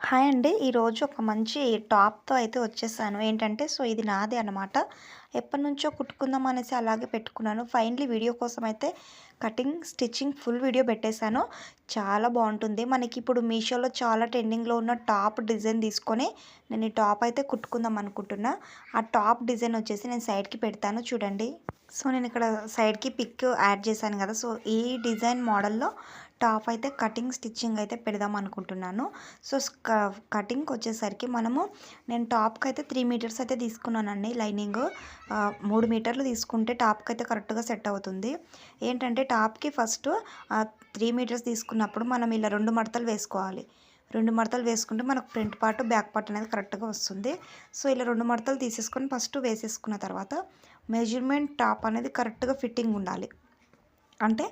Hi అండి. ఈరోజు ఒక మంచి టాప్‌తో అయితే వచ్చేసాను. ఏంటంటే ఇది నాదే అనమాట. ఎప్పటినుంచో కుట్టుకుందాం అనేసి అలాగే పెట్టుకున్నాను. ఫైనల్లీ వీడియో కోసం అయితే కటింగ్, స్టిచ్చింగ్ ఫుల్ వీడియో పెట్టేశాను. చాలా బావుంటుంది. మనకిప్పుడు మీషోలో చాలా ట్రెండింగ్‌లో ఉన్న టాప్ డిజైన్ తీసుకొని నేను ఈ టాప్ అయితే కుట్టుకుందాం అనుకుంటున్నా. ఆ టాప్ డిజైన్ వచ్చేసి నేను సైడ్‌కి పెడతాను చూడండి. నేను ఇక్కడ సైడ్‌కి పిక్ యాడ్ చేశాను కదా! ఈ డిజైన్ మోడల్‌లో టాప్ అయితే కటింగ్, స్టిచ్చింగ్ అయితే పెడదాం అనుకుంటున్నాను. సో కటింగ్‌కి వచ్చేసరికి నేను టాప్‌కి అయితే 3 మీటర్స్ అయితే తీసుకున్నానండి లైనింగు. 3 మీటర్లు తీసుకుంటే టాప్‌కి అయితే కరెక్ట్‌గా సెట్ అవుతుంది. ఏంటంటే టాప్‌కి ఫస్ట్ 3 మీటర్స్ తీసుకున్నప్పుడు మనం ఇలా 2 మడతలు వేసుకోవాలి. 2 మడతలు వేసుకుంటే మనకు ఫ్రంట్ పార్ట్, బ్యాక్ పార్ట్ అనేది కరెక్ట్‌గా వస్తుంది. ఇలా 2 మడతలు తీసేసుకొని ఫస్ట్ వేసేసుకున్న తర్వాత మెజర్మెంట్ టాప్ అనేది కరెక్ట్‌గా ఫిట్టింగ్ ఉండాలి. అంటే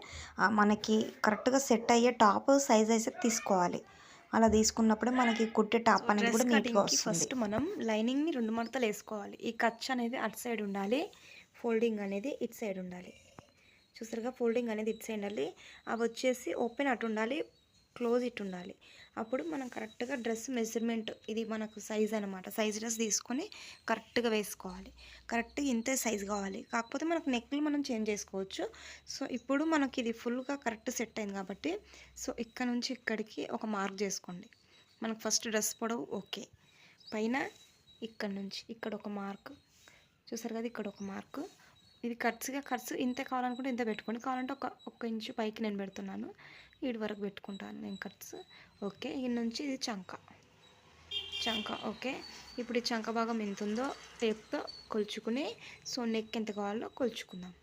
మనకి కరెక్ట్‌గా సెట్ అయ్యే టాప్ సైజ్ అయితే తీసుకోవాలి. అలా తీసుకున్నప్పుడే మనకి కుట్టే టాప్ అనేది డ్రెస్ కూడా నీట్‌గా కటింగ్‌కి వస్తుంది. ఫస్ట్ మనం లైనింగ్‌ని 2 మడతలు ఏసుకోవాలి. ఈ ఖర్చు అనేది అటు సైడ్ ఉండాలి. ఫోల్డింగ్ అనేది ఇటు సైడ్ ఉండాలి. చూసారుగా, ఫోల్డింగ్ అనేది ఇటు సైడ్ ఉండాలి. అవి వచ్చేసి ఓపెన్ అటు ఉండాలి, క్లోజ్ ఇటు ఉండాలి. అప్పుడు మనం కరెక్ట్‌గా డ్రెస్ మెజర్మెంట్ ఇది మనకు సైజ్ అనమాట. సైజ్ డ్రెస్ తీసుకొని కరెక్ట్‌గా వేసుకోవాలి. కరెక్ట్‌గా ఇంతే సైజ్ కావాలి. కాకపోతే మనకు నెక్‌లు మనం చేంజ్ చేసుకోవచ్చు. ఇప్పుడు మనకి ఇది ఫుల్‌గా కరెక్ట్ సెట్ అయింది కాబట్టి ఇక్కడ నుంచి ఇక్కడికి ఒక మార్క్ చేసుకోండి. మనకు ఫస్ట్ డ్రెస్ పొడవు ఓకే. పైన ఇక్కడ నుంచి ఇక్కడ ఒక మార్క్ చూసారు కదా, ఇక్కడ ఒక మార్కు. ఇది ఖర్చు ఇంతే కావాలనుకుంటే ఇంత పెట్టుకోండి. కావాలంటే ఒక్క ఇంచు పైకి నేను పెడుతున్నాను. ఈడు వరకు పెట్టుకుంటాను నేను ఖర్చు. ఓకే, ఈ నుంచి ఇది చంక ఓకే. ఇప్పుడు ఈ చంక భాగం ఎంత ఉందో టేప్తో కొలుచుకుని నెక్ ఎంత కావాలో కొలుచుకుందాం.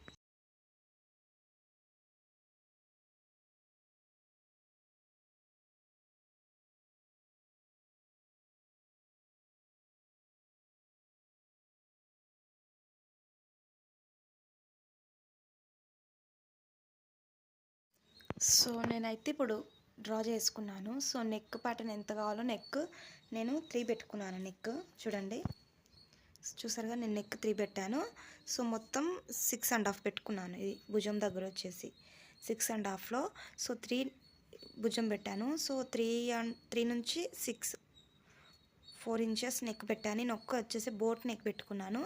నేనైతే ఇప్పుడు డ్రా చేసుకున్నాను. నెక్ ప్యాటర్న్ ఎంత కావాలో నేను 3 పెట్టుకున్నాను. నెక్ చూడండి, చూసారుగా, నేను నెక్ 3 పెట్టాను. మొత్తం 6.5 పెట్టుకున్నాను. ఇది భుజం దగ్గర వచ్చేసి 6.5లో 3 భుజం పెట్టాను. 3 నుంచి 6 4 ఇంచెస్ నెక్ పెట్టాను. నెక్ వచ్చేసి బోట్ నెక్ పెట్టుకున్నాను.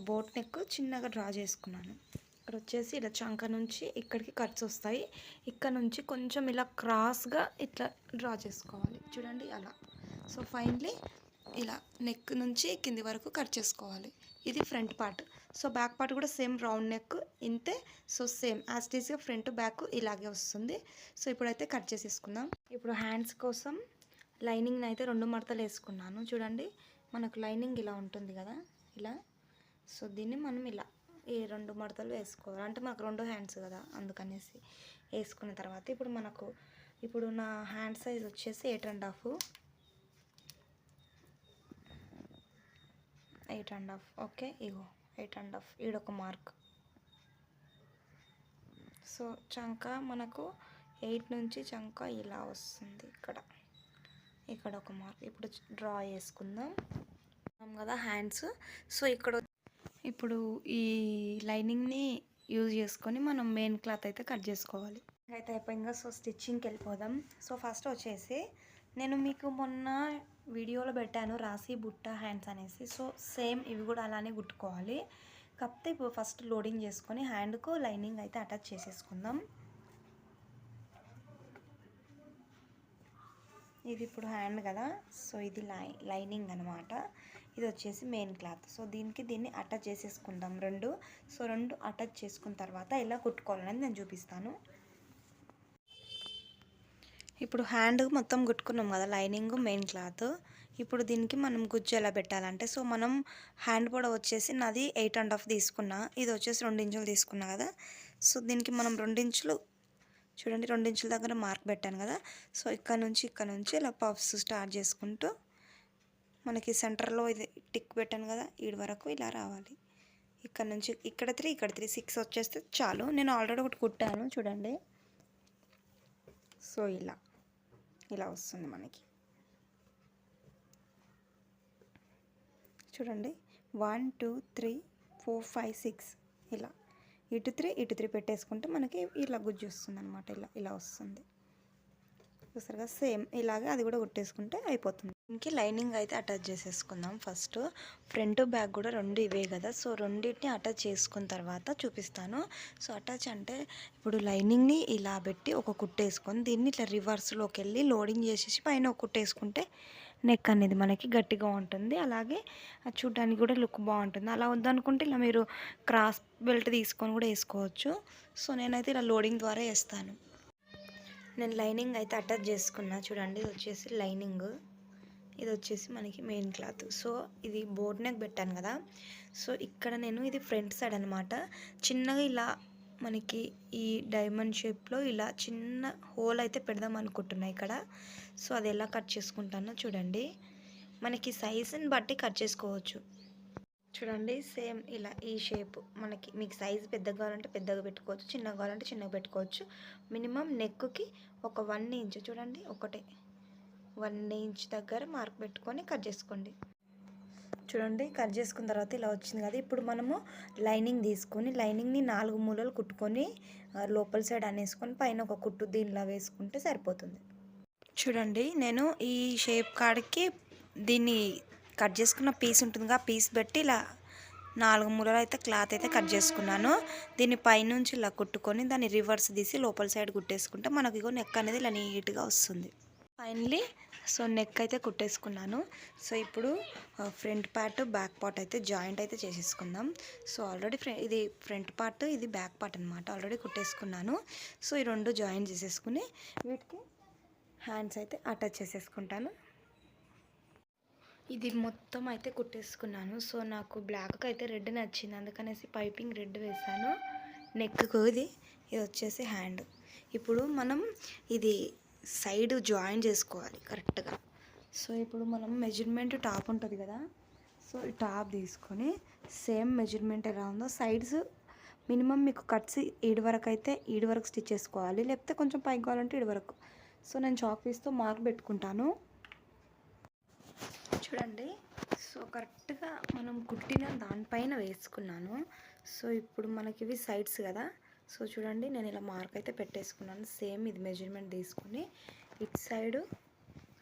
బోట్ నెక్ చిన్నగా డ్రా చేసుకున్నాను. ఇక్కడ వచ్చేసి ఇలా చంక నుంచి ఇక్కడికి కట్స్ వస్తాయి. ఇక్కడ నుంచి కొంచెం ఇలా క్రాస్గా ఇట్లా డ్రా చేసుకోవాలి చూడండి అలా. ఫైనలీ ఇలా నెక్ నుంచి కింది వరకు కట్ చేసుకోవాలి. ఇది ఫ్రంట్ పార్ట్. బ్యాక్ పార్ట్ కూడా సేమ్ రౌండ్ నెక్ ఇంతే. సేమ్ యాజ్ ఇట్ ఈస్గా ఫ్రంట్ బ్యాక్ ఇలాగే వస్తుంది. ఇప్పుడైతే కట్ చేసేసుకుందాం. ఇప్పుడు హ్యాండ్స్ కోసం లైనింగ్ని అయితే 2 మడతలు వేసుకున్నాను చూడండి. మనకు లైనింగ్ ఇలా ఉంటుంది కదా, ఇలా. దీన్ని మనం ఇలా ఈ 2 మడతలు వేసుకోవాలి. అంటే మనకు 2 హ్యాండ్స్ కదా, అందుకనేసి వేసుకున్న తర్వాత ఇప్పుడు నా హ్యాండ్ సైజ్ వచ్చేసి 8.5 ఓకే. ఇగో 8.5 ఈడొక మార్క్. చంక మనకు 8 నుంచి చంక ఇలా వస్తుంది. ఇక్కడ ఒక మార్క్. ఇప్పుడు డ్రా చేసుకుందాం కదా హ్యాండ్స్. ఇప్పుడు ఈ లైనింగ్ని యూజ్ చేసుకొని మనం మెయిన్ క్లాత్ అయితే కట్ చేసుకోవాలి. అయితే అయిపోయిందా. స్టిచ్చింగ్కి వెళ్ళిపోదాం. ఫస్ట్ వచ్చేసి నేను మీకు మొన్న వీడియోలో పెట్టాను రాసి బుట్ట హ్యాండ్స్ అనేసి. సేమ్ ఇవి కూడా అలానే కుట్టుకోవాలి. కాకపోతే ఇప్పుడు ఫస్ట్ లోడింగ్ చేసుకొని హ్యాండ్కు లైనింగ్ అయితే అటాచ్ చేసేసుకుందాం. ఇది ఇప్పుడు హ్యాండ్ కదా, ఇది లైనింగ్ అనమాట. ఇది వచ్చేసి మెయిన్ క్లాత్. దీన్ని అటాచ్ చేసేసుకుందాం రెండు. రెండు అటాచ్ చేసుకున్న తర్వాత ఎలా కుట్టుకోవాలనేది నేను చూపిస్తాను. ఇప్పుడు హ్యాండ్ మొత్తం కుట్టుకున్నాం కదా, లైనింగ్ మెయిన్ క్లాత్. ఇప్పుడు దీనికి మనం గుజ్జు ఎలా పెట్టాలంటే మనం హ్యాండ్ పొడవు వచ్చేసి నాది 8.5 తీసుకున్నా. ఇది వచ్చేసి 2 ఇంచులు తీసుకున్నా కదా. దీనికి మనం 2 ఇంచులు చూడండి, 2 ఇంచుల దగ్గర మార్క్ పెట్టాను కదా. ఇక్కడ నుంచి ఇలా పఫ్స్ స్టార్ట్ చేసుకుంటూ మనకి సెంటర్లో ఇది టిక్ పెట్టాను కదా, ఈడు వరకు ఇలా రావాలి. ఇక్కడ నుంచి ఇక్కడ 3 6 వచ్చేస్తే చాలు. నేను ఆల్రెడీ ఒకటి కుట్టాను చూడండి. ఇలా వస్తుంది మనకి. చూడండి, 1 2 3 4 5 6 ఇలా ఇటు 3 పెట్టేసుకుంటే మనకి ఇలా గుజ్జు వస్తుంది అనమాట. ఇలా వస్తుంది. చూసారుగా సేమ్ ఇలాగే అది కూడా కుట్టేసుకుంటే అయిపోతుంది. ఇంకే లైనింగ్ అయితే అటాచ్ చేసేసుకుందాం. ఫస్ట్ ఫ్రంట్ బ్యాక్ కూడా రెండు ఇవే కదా, సో రెండింటిని అటాచ్ చేసుకున్న తర్వాత చూపిస్తాను. సో అటాచ్ అంటే ఇప్పుడు లైనింగ్ని ఇలా పెట్టి ఒక కుట్టేసుకొని దీన్ని ఇట్లా రివర్స్లోకి వెళ్ళి లోడింగ్ చేసేసి పైన ఒక కుట్టేసుకుంటే నెక్ అనేది మనకి గట్టిగా ఉంటుంది. అలాగే చూడడానికి కూడా లుక్ బాగుంటుంది. అలా వద్దనుకుంటే ఇలా మీరు క్రాస్ బెల్ట్ తీసుకొని కూడా వేసుకోవచ్చు. సో నేనైతే ఇలా లోడింగ్ ద్వారా వేస్తాను. నేను లైనింగ్ అయితే అటాచ్ చేసుకున్నా. చూడండి, ఇది వచ్చేసి లైనింగ్, ఇది వచ్చేసి మనకి మెయిన్ క్లాత్. సో ఇది బోట్ నెక్ పెట్టాను కదా, సో ఇక్కడ నేను ఇది ఫ్రంట్ సైడ్ అనమాట. చిన్నగా ఇలా మనకి ఈ డైమండ్ షేప్లో ఇలా చిన్న హోల్ అయితే పెడదాం అనుకుంటున్నా ఇక్కడ. సో అది ఎలా కట్ చేసుకుంటానో చూడండి. మనకి సైజుని బట్టి కట్ చేసుకోవచ్చు. చూడండి, సేమ్ ఇలా ఈ షేప్ మనకి మీకు సైజు పెద్దగా కావాలంటే పెద్దగా పెట్టుకోవచ్చు, చిన్నగా కావాలంటే చిన్నగా పెట్టుకోవచ్చు. మినిమం నెక్కి ఒక 1 ఇంచ్ చూడండి, ఒకటే 1 ఇంచ్ దగ్గర మార్క్ పెట్టుకొని కట్ చేసుకోండి. చూడండి, కట్ చేసుకున్న తర్వాత ఇలా వచ్చింది కదా. ఇప్పుడు మనము లైనింగ్ తీసుకొని లైనింగ్ని 4 మూలలు కుట్టుకొని లోపల సైడ్ అనేసుకొని పైన ఒక కుట్టు దీనిలా వేసుకుంటే సరిపోతుంది. చూడండి, నేను ఈ షేప్ కాడికి దీన్ని కట్ చేసుకున్న పీస్ ఉంటుందిగా, పీస్ పెట్టి ఇలా 4 మూలలు అయితే క్లాత్ అయితే కట్ చేసుకున్నాను. దీన్ని పైనుంచి ఇలా కుట్టుకొని దాన్ని రివర్స్ తీసి లోపల సైడ్ కుట్టేసుకుంటే మనకి ఇగో నెక్ అనేది ఇలా నీట్గా వస్తుంది. ఫైనలీ సో నెక్ అయితే కుట్టేసుకున్నాను. సో ఇప్పుడు ఫ్రంట్ పార్ట్ బ్యాక్ పార్ట్ అయితే జాయింట్ అయితే చేసేసుకుందాం. సో ఆల్రెడీ ఇది ఫ్రంట్ పార్ట్, ఇది బ్యాక్ పార్ట్ అనమాట. ఆల్రెడీ కుట్టేసుకున్నాను. సో ఈ రెండు జాయింట్ చేసేసుకుని వీటికి హ్యాండ్స్ అయితే అటాచ్ చేసేసుకుంటాను. ఇది మొత్తం అయితే కుట్టేసుకున్నాను. సో నాకు బ్లాక్ అయితే రెడ్ నచ్చింది, అందుకనేసి పైపింగ్ రెడ్ వేసాను నెక్కు. ఇది వచ్చేసి హ్యాండ్. ఇప్పుడు మనం ఇది సైడ్ జాయిన్ చేసుకోవాలి కరెక్ట్గా. సో ఇప్పుడు మనం మెజర్మెంట్ టాప్ ఉంటుంది కదా, సో ఈ టాప్ తీసుకొని సేమ్ మెజర్మెంట్ ఎలా ఉందో సైడ్స్ మినిమం మీకు కట్స్ 7 వరకు అయితే 7 వరకు స్టిచ్ చేసుకోవాలి, లేకపోతే కొంచెం పైకి కావాలంటే 7 వరకు. సో నేను చాక్ పీస్తో మార్క్ పెట్టుకుంటాను. చూడండి, సో కరెక్ట్గా మనం కుట్టిన దానిపైన వేసుకున్నాను. సో ఇప్పుడు మనకి ఇవి సైడ్స్ కదా, సో చూడండి నేను ఇలా మార్క్ అయితే పెట్టేసుకున్నాను. సేమ్ ఇది మెజర్మెంట్ తీసుకుని ఇటు సైడు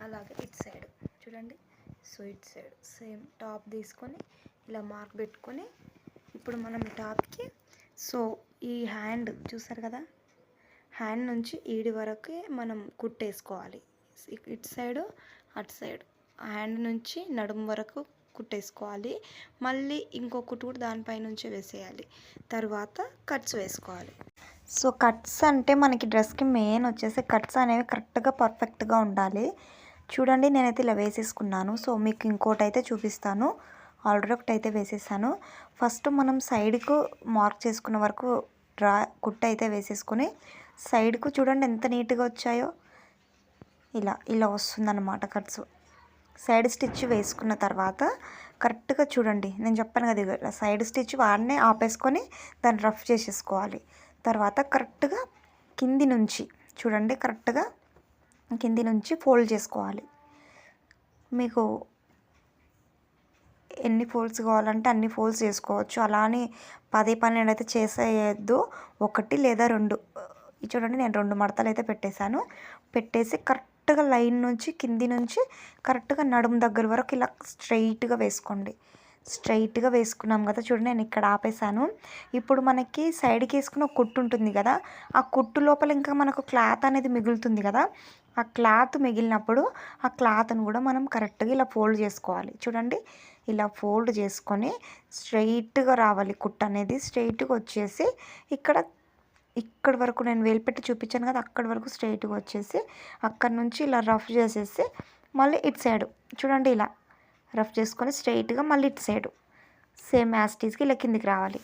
అలాగే ఇటు సైడు చూడండి. సో ఇటు సైడ్ సేమ్ టాప్ తీసుకొని ఇలా మార్క్ పెట్టుకొని ఇప్పుడు మనం టాప్కి సో ఈ హ్యాండ్ చూసారు కదా, హ్యాండ్ నుంచి ఈడి వరకు మనం కుట్టేసుకోవాలి. ఇటు సైడు అటు సైడ్ హ్యాండ్ నుంచి నడుము వరకు కుట్టేసుకోవాలి. మళ్ళీ ఇంకో కుట్టు కూడా దానిపై నుంచి వేసేయాలి. తర్వాత కట్స్ వేసుకోవాలి. సో కట్స్ అంటే మనకి డ్రెస్కి మెయిన్ వచ్చేసి కట్స్ అనేవి కరెక్ట్గా పర్ఫెక్ట్గా ఉండాలి. చూడండి, నేనైతే ఇలా వేసేసుకున్నాను. సో మీకు ఇంకోటి అయితే చూపిస్తాను. ఆల్రెడీ ఒకటి అయితే వేసేసాను. ఫస్ట్ మనం సైడ్కు మార్క్ చేసుకున్న వరకు కుట్టు అయితే వేసేసుకొని సైడ్కు చూడండి ఎంత నీట్గా వచ్చాయో. ఇలా ఇలా వస్తుందన్నమాట కట్స్. సైడ్ స్టిచ్ వేసుకున్న తర్వాత కరెక్ట్గా చూడండి, నేను చెప్పాను కదా సైడ్ స్టిచ్ వాడినే ఆపేసుకొని దాన్ని రఫ్ చేసేసుకోవాలి. తర్వాత కరెక్ట్గా కింది నుంచి చూడండి, కరెక్ట్గా కింది నుంచి ఫోల్డ్ చేసుకోవాలి. మీకు ఎన్ని ఫోల్డ్స్ కావాలంటే అన్ని ఫోల్డ్స్ చేసుకోవచ్చు. అలానే 10-12 అయితే చేసేయద్దు, 1 లేదా 2. చూడండి, నేను 2 మడతలు అయితే పెట్టేశాను. పెట్టేసి కరెక్ట్గా లైన్ నుంచి కింది నుంచి కరెక్ట్గా నడుము దగ్గర వరకు ఇలా స్ట్రైట్గా వేసుకోండి. స్ట్రైట్గా వేసుకున్నాం కదా, చూడండి నేను ఇక్కడ ఆపేసాను. ఇప్పుడు మనకి సైడ్కి వేసుకున్న కుట్టు ఉంటుంది కదా, ఆ కుట్టు లోపల ఇంకా మనకు క్లాత్ అనేది మిగులుతుంది కదా, ఆ క్లాత్ మిగిలినప్పుడు ఆ క్లాత్ని కూడా మనం కరెక్ట్గా ఇలా ఫోల్డ్ చేసుకోవాలి. చూడండి, ఇలా ఫోల్డ్ చేసుకొని స్ట్రైట్గా రావాలి. కుట్టు అనేది స్ట్రైట్గా వచ్చేసి ఇక్కడి వరకు నేను వేలిపెట్టి చూపించాను కదా, అక్కడి వరకు స్ట్రైట్గా వచ్చేసి అక్కడి నుంచి ఇలా రఫ్ చేసేసి మళ్ళీ ఇటు సైడు చూడండి ఇలా రఫ్ చేసుకొని స్ట్రైట్గా మళ్ళీ ఇటు సైడు సేమ్ యాస్టీస్కి ఇలా కిందికి రావాలి.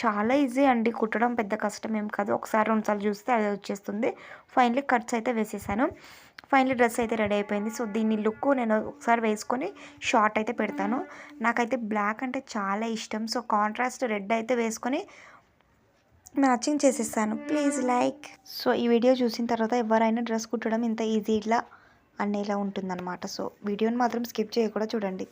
చాలా ఈజీ అండి, కుట్టడం పెద్ద కష్టం ఏం కాదు. ఒకసారి 2 సార్లు చూస్తే అదే వచ్చేస్తుంది. ఫైనలీ కట్స్ అయితే వేసేసాను. ఫైనలీ డ్రెస్ అయితే రెడీ అయిపోయింది. సో దీని లుక్ నేను ఒకసారి వేసుకొని షార్ట్ అయితే పెడతాను. నాకైతే బ్లాక్ అంటే చాలా ఇష్టం. సో కాంట్రాస్ట్ రెడ్ అయితే వేసుకొని మ్యాచింగ్ చేసేసాను. Please like. సో ఈ వీడియో చూసిన తర్వాత ఎవరైనా డ్రెస్ కుట్టడం ఇంత ఈజీ ఇలా అనేలా ఉంటుందన్నమాట. సో వీడియోని మాత్రం స్కిప్ చేయకుండా చూడండి.